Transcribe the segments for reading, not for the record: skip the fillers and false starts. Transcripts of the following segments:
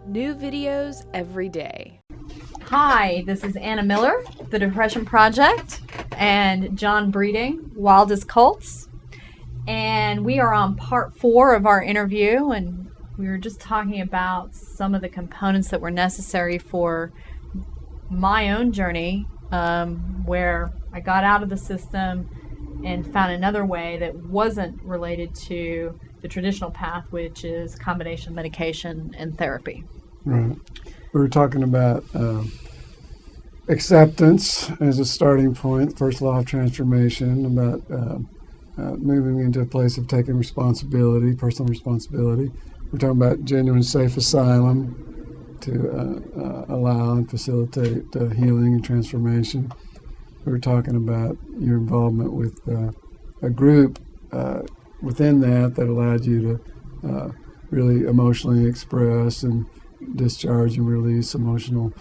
New videos every day. Hi, this is Anna Miller, The Depression Project, and John Breeding, Wildest Cults. And we are on part 4 of our interview, and we were just talking about some of the components that were necessary for my own journey, where I got out of the system and found another way that wasn't related to the traditional path, which is combination medication and therapy. Right. We were talking about acceptance as a starting point, first law of transformation, about moving into a place of taking responsibility, personal responsibility. We're talking about genuine safe asylum to allow and facilitate healing and transformation. We were talking about your involvement with a group within that allowed you to really emotionally express and discharge and release emotional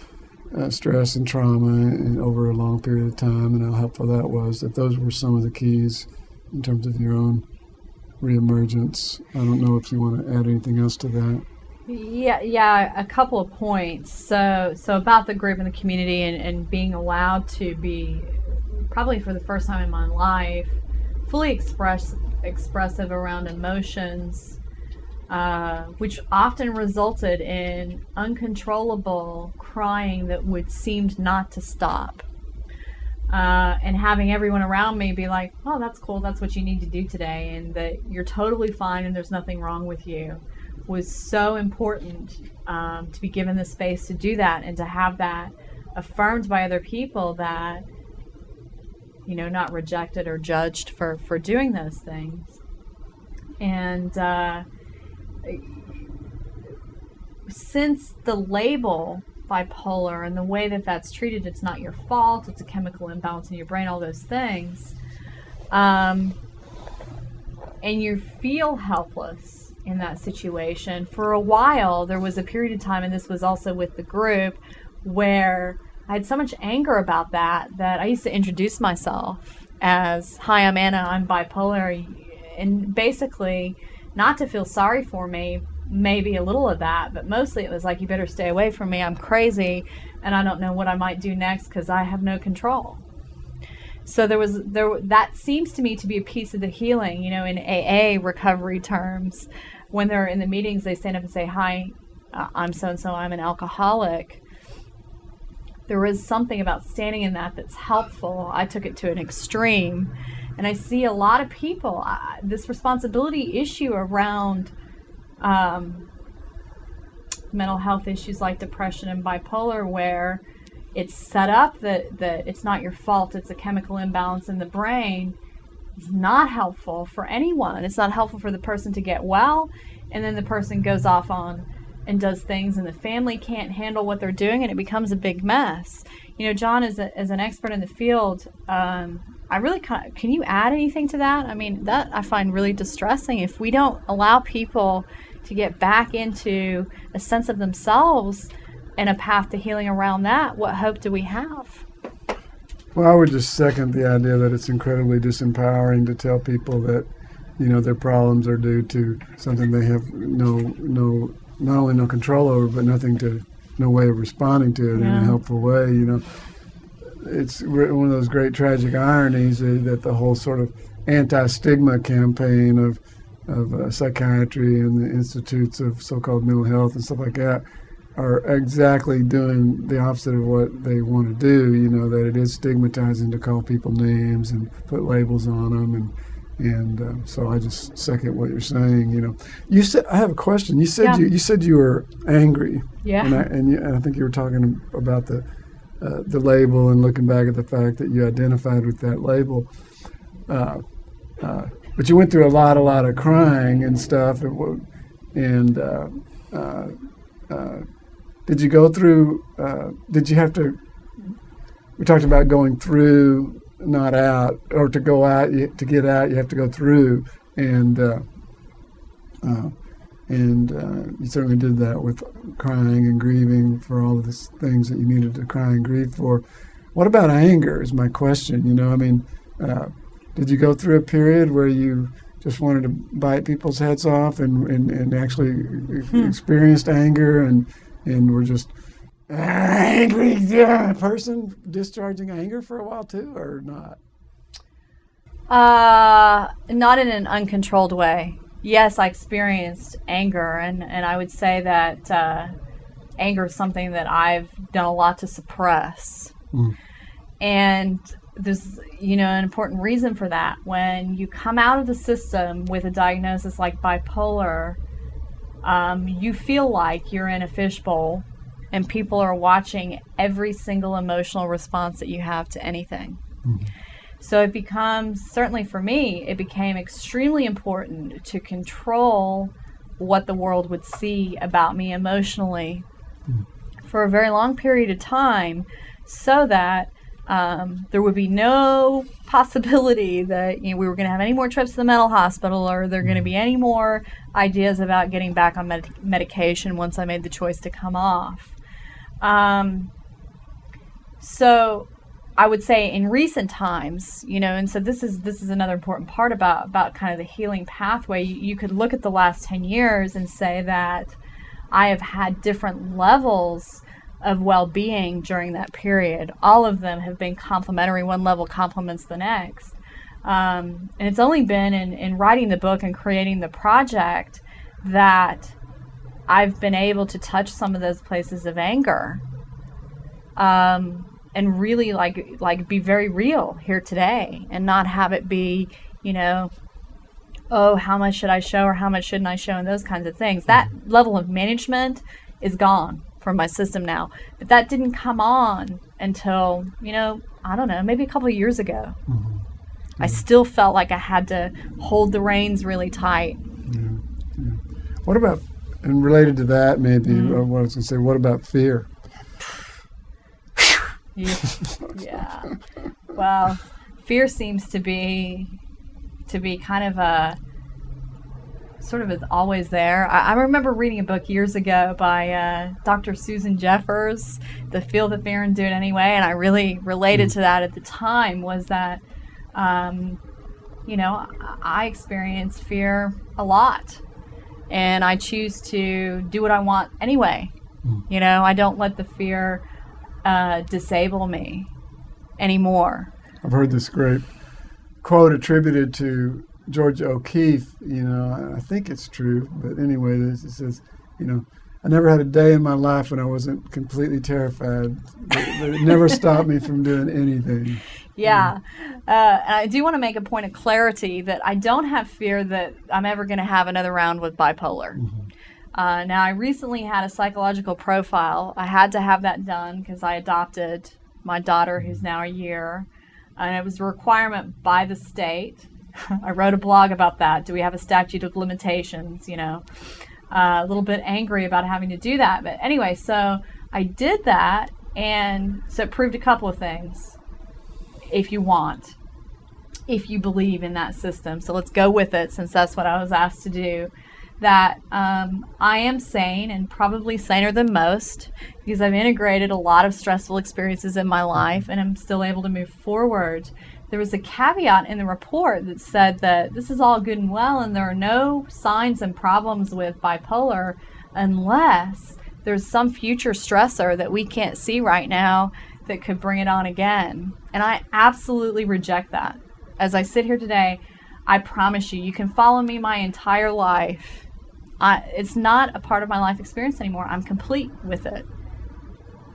stress and trauma and over a long period of time, and how helpful that was. That those were some of the keys in terms of your own reemergence. I don't know if you want to add anything else to that. Yeah, a couple of points. So about the group and the community and being allowed to be, probably for the first time in my life, fully expressive around emotions, which often resulted in uncontrollable crying that seemed not to stop. And having everyone around me be like, oh, that's cool, that's what you need to do today, and that you're totally fine and there's nothing wrong with you, was so important to be given the space to do that and to have that affirmed by other people, that, you know, not rejected or judged for doing those things. And since the label bipolar and the way that that's treated, it's not your fault, it's a chemical imbalance in your brain, all those things, and you feel helpless in that situation. For a while, there was a period of time, and this was also with the group, where I had so much anger about that I used to introduce myself as, hi, I'm Anna, I'm bipolar, and basically not to feel sorry for me, maybe a little of that, but mostly it was like, you better stay away from me, I'm crazy, and I don't know what I might do next because I have no control. So that seems to me to be a piece of the healing, you know, in AA recovery terms. When they're in the meetings, they stand up and say, hi, I'm so-and-so, I'm an alcoholic. There is something about standing in that's helpful. I took it to an extreme, and I see a lot of people, this responsibility issue around mental health issues like depression and bipolar, where it's set up that it's not your fault, it's a chemical imbalance in the brain, is not helpful for anyone. It's not helpful for the person to get well, and then the person goes off on and does things, and the family can't handle what they're doing, and it becomes a big mess. You know, John, as an expert in the field, I really can you add anything to that? I mean, that I find really distressing. If we don't allow people to get back into a sense of themselves and a path to healing around that, what hope do we have? Well, I would just second the idea that it's incredibly disempowering to tell people that, you know, their problems are due to something they have not only no control over, but no way of responding to it in a helpful way. You know, it's one of those great tragic ironies that the whole sort of anti-stigma campaign of psychiatry and the institutes of so-called mental health and stuff like that are exactly doing the opposite of what they want to do. You know, that it is stigmatizing to call people names and put labels on them, and so I just second what you're saying. You know, you said, I have a question. You said you said you were angry. Yeah. And I think you were talking about the label and looking back at the fact that you identified with that label. But you went through a lot of crying and stuff, and did you go through? Did you have to? We talked about going through, not out, or to go out. To get out, you have to go through, and you certainly did that with crying and grieving for all of the things that you needed to cry and grieve for. What about anger? Is my question. You know, I mean. Did you go through a period where you just wanted to bite people's heads off and actually experienced anger and and we're just angry person discharging anger for a while too, or not? Not in an uncontrolled way. Yes, I experienced anger, and I would say that anger is something that I've done a lot to suppress. And there's, an important reason for that. When you come out of the system with a diagnosis like bipolar, you feel like you're in a fishbowl and people are watching every single emotional response that you have to anything. So it becomes, certainly for me, it became extremely important to control what the world would see about me emotionally for a very long period of time, so that there would be no possibility that we were going to have any more trips to the mental hospital, or there are going to be any more ideas about getting back on medication once I made the choice to come off. So I would say in recent times, and so this is another important part about kind of the healing pathway. You could look at the last 10 years and say that I have had different levels of well-being during that period. All of them have been complementary. One level complements the next. And it's only been in writing the book and creating the project that I've been able to touch some of those places of anger. And really like be very real here today, and not have it be, oh, how much should I show or how much shouldn't I show, and those kinds of things. That level of management is gone from my system now. But that didn't come on until, I don't know, maybe a couple of years ago. I still felt like I had to hold the reins really tight. What about, and related to that maybe, what I was going to say, what about fear? Yeah. Well, fear seems to be kind of a sort of is always there. I remember reading a book years ago by Dr. Susan Jeffers, The Feel the Fear and Do It Anyway, and I really related to that at the time. Was that I experience fear a lot, and I choose to do what I want anyway. I don't let the fear disable me anymore. I've heard this great quote attributed to George OKeeffe. I think it's true, but anyway, it says, I never had a day in my life when I wasn't completely terrified. It never stopped me from doing anything. Yeah. And I do want to make a point of clarity that I don't have fear that I'm ever going to have another round with bipolar. Now, I recently had a psychological profile. I had to have that done because I adopted my daughter, who's now a year, and it was a requirement by the state. I wrote a blog about that. Do we have a statute of limitations? A little bit angry about having to do that. But anyway, so I did that, and so it proved a couple of things. If you believe in that system. So let's go with it, since that's what I was asked to do. That I am sane, and probably saner than most, because I've integrated a lot of stressful experiences in my life, and I'm still able to move forward. There was a caveat in the report that said that this is all good and well, and there are no signs and problems with bipolar unless there's some future stressor that we can't see right now that could bring it on again. And I absolutely reject that. As I sit here today, I promise you can follow me my entire life. It's not a part of my life experience anymore. I'm complete with it.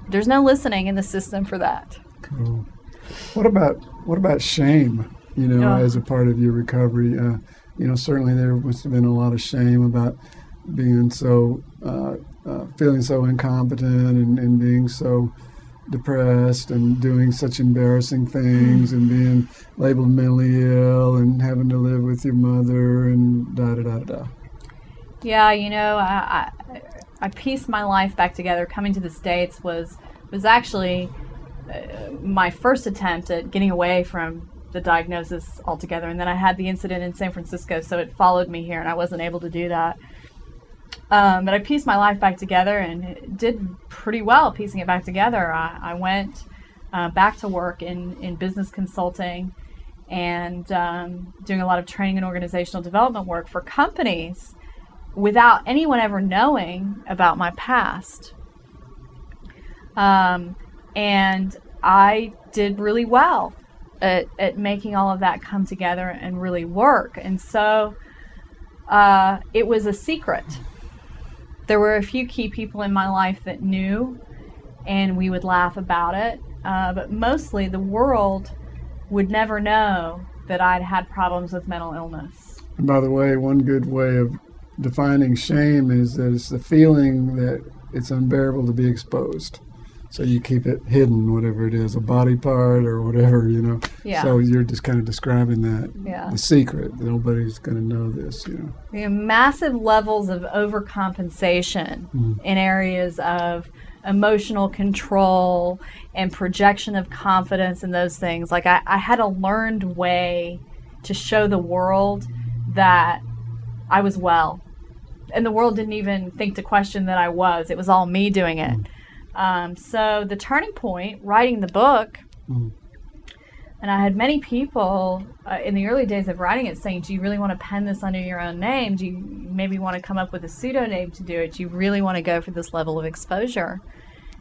There's no listening in the system for that. Cool. What about shame? As a part of your recovery, certainly there must have been a lot of shame about being so, feeling so incompetent and being so depressed and doing such embarrassing things and being labeled mentally ill and having to live with your mother and da-da-da-da-da. Yeah, I pieced my life back together. Coming to the States was actually my first attempt at getting away from the diagnosis altogether. And then I had the incident in San Francisco, so it followed me here, and I wasn't able to do that. But I pieced my life back together, and it did pretty well piecing it back together. I went back to work in business consulting and doing a lot of training and organizational development work for companies without anyone ever knowing about my past. And I did really well at making all of that come together and really work. And so it was a secret. There were a few key people in my life that knew, and we would laugh about it. But mostly the world would never know that I'd had problems with mental illness. And by the way, one good way of defining shame is that it's the feeling that it's unbearable to be exposed. So you keep it hidden, whatever it is, a body part or whatever, you know. Yeah. So you're just kind of describing that, Yeah. the secret. Nobody's going to know this, you know. We have massive levels of overcompensation in areas of emotional control and projection of confidence and those things. Like I had a learned way to show the world that I was well. And the world didn't even think to question that I was. It was all me doing it. So the turning point, writing the book, and I had many people in the early days of writing it saying, do you really want to pen this under your own name? Do you maybe want to come up with a pseudonym to do it? Do you really want to go for this level of exposure?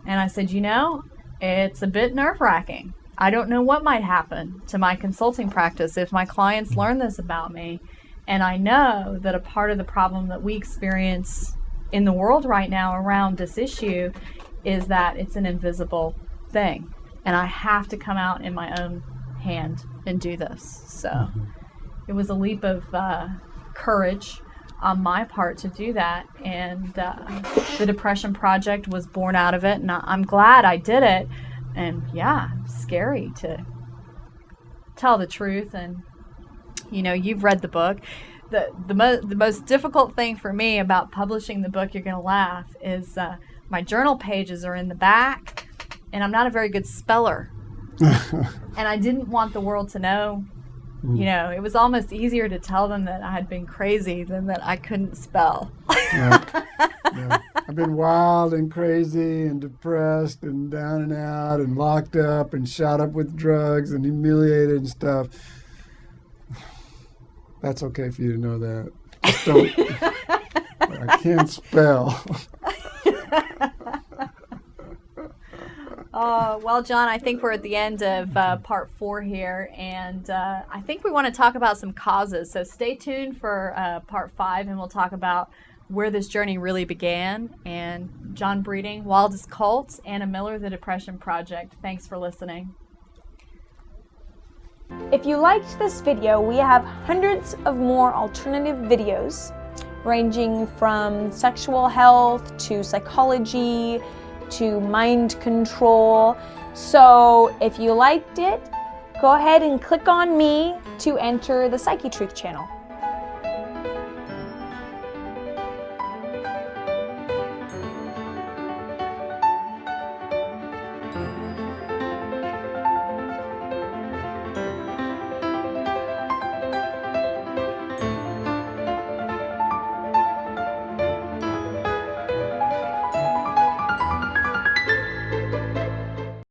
And I said, you know, it's a bit nerve-wracking. I don't know what might happen to my consulting practice if my clients learn this about me. And I know that a part of the problem that we experience in the world right now around this issue is that it's an invisible thing. And I have to come out in my own hand and do this. So it was a leap of courage on my part to do that. And the Depression Project was born out of it. And I'm glad I did it. And yeah, scary to tell the truth. And you know, you've read the book. The most difficult thing for me about publishing the book, you're going to laugh, is my journal pages are in the back, and I'm not a very good speller. And I didn't want the world to know. You know, it was almost easier to tell them that I had been crazy than that I couldn't spell. Yeah. I've been wild and crazy and depressed and down and out and locked up and shot up with drugs and humiliated and stuff. That's okay for you to know that. Just don't. I can't spell. Well, John, I think we're at the end of part 4 here, and I think we want to talk about some causes. So stay tuned for part 5, and we'll talk about where this journey really began. And John Breeding, Wildest Cults, Anna Miller, The Depression Project. Thanks for listening. If you liked this video, we have hundreds of more alternative videos ranging from sexual health to psychology to mind control. So if you liked it, go ahead and click on me to enter the Psychetruth channel.